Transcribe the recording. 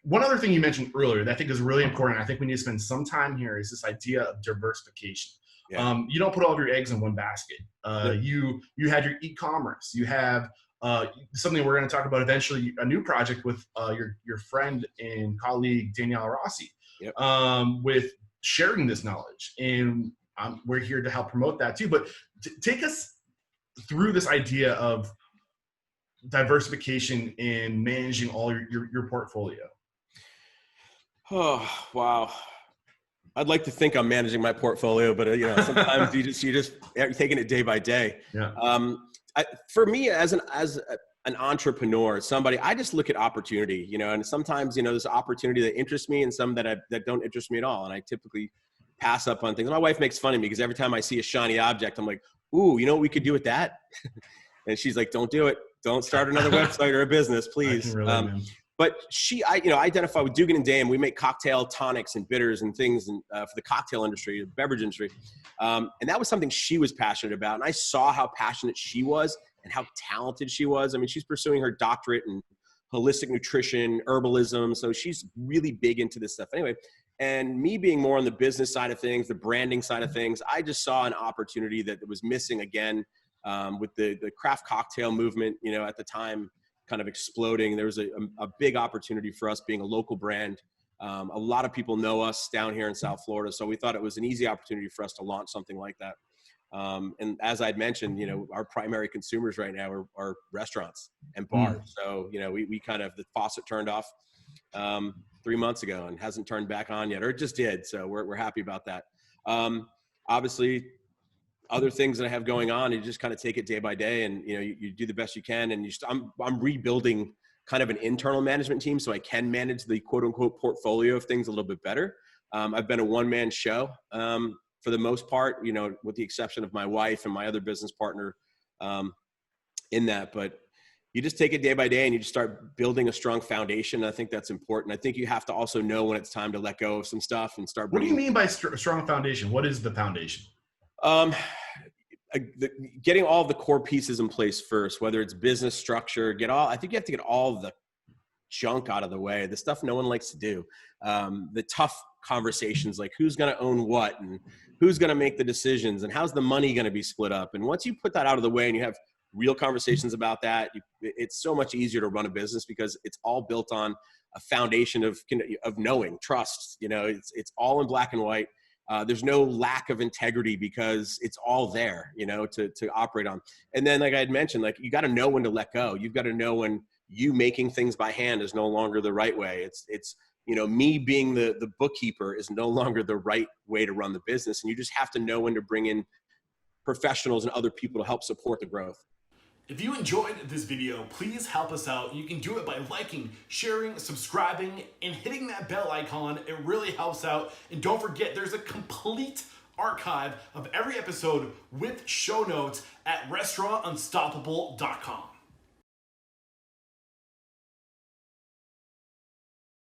One other thing you mentioned earlier that I think is really important, I think we need to spend some time here, is this idea of diversification. Yeah. You don't put all of your eggs in one basket. You had your e-commerce. You have something we're going to talk about eventually, a new project with your friend and colleague Danielle Rossi, Yep. with sharing this knowledge, and we're here to help promote that too. But take us through this idea of diversification in managing all your portfolio. Oh, wow. I'd like to think I'm managing my portfolio, but sometimes you just taking it day by day. Yeah. For me, as an entrepreneur, somebody, I just look at opportunity, and sometimes, there's opportunity that interests me and some that don't interest me at all. And I typically pass up on things. My wife makes fun of me because every time I see a shiny object, I'm like, ooh, you know what we could do with that? And she's like, don't do it. Don't start another website or a business, please. But I identify with Dugan and Dame. We make cocktail tonics and bitters and things for the cocktail industry, the beverage industry. And that was something she was passionate about. And I saw how passionate she was and how talented she was. I mean, she's pursuing her doctorate in holistic nutrition, herbalism. So she's really big into this stuff anyway. And me being more on the business side of things, the branding side of things, I just saw an opportunity that was missing again with the craft cocktail movement, at the time, kind of exploding. There was a big opportunity for us being a local brand. A lot of people know us down here in South Florida. So we thought it was an easy opportunity for us to launch something like that. And as I'd mentioned, our primary consumers right now are restaurants and bars. So, we kind of, the faucet turned off 3 months ago and hasn't turned back on yet, or it just did. So we're happy about that. Obviously, other things that I have going on, you just kind of take it day by day, and you do the best you can. And I'm rebuilding kind of an internal management team so I can manage the quote unquote portfolio of things a little bit better. I've been a one-man show for the most part, with the exception of my wife and my other business partner in that. But you just take it day by day and you just start building a strong foundation. I think that's important. I think you have to also know when it's time to let go of some stuff and start. What do you mean by strong foundation? What is the foundation? Getting all the core pieces in place first, whether it's business structure, I think you have to get all the junk out of the way, the stuff no one likes to do, the tough conversations, like who's going to own what and who's going to make the decisions and how's the money going to be split up. And once you put that out of the way and you have real conversations about that, it's so much easier to run a business because it's all built on a foundation of knowing, trust. It's all in black and white. There's no lack of integrity because it's all there, to operate on. And then, like I had mentioned, like you got to know when to let go. You've got to know when you making things by hand is no longer the right way. It's me being the bookkeeper is no longer the right way to run the business. And you just have to know when to bring in professionals and other people to help support the growth. If you enjoyed this video, please help us out. You can do it by liking, sharing, subscribing, and hitting that bell icon. It really helps out. And don't forget, there's a complete archive of every episode with show notes at restaurantunstoppable.com.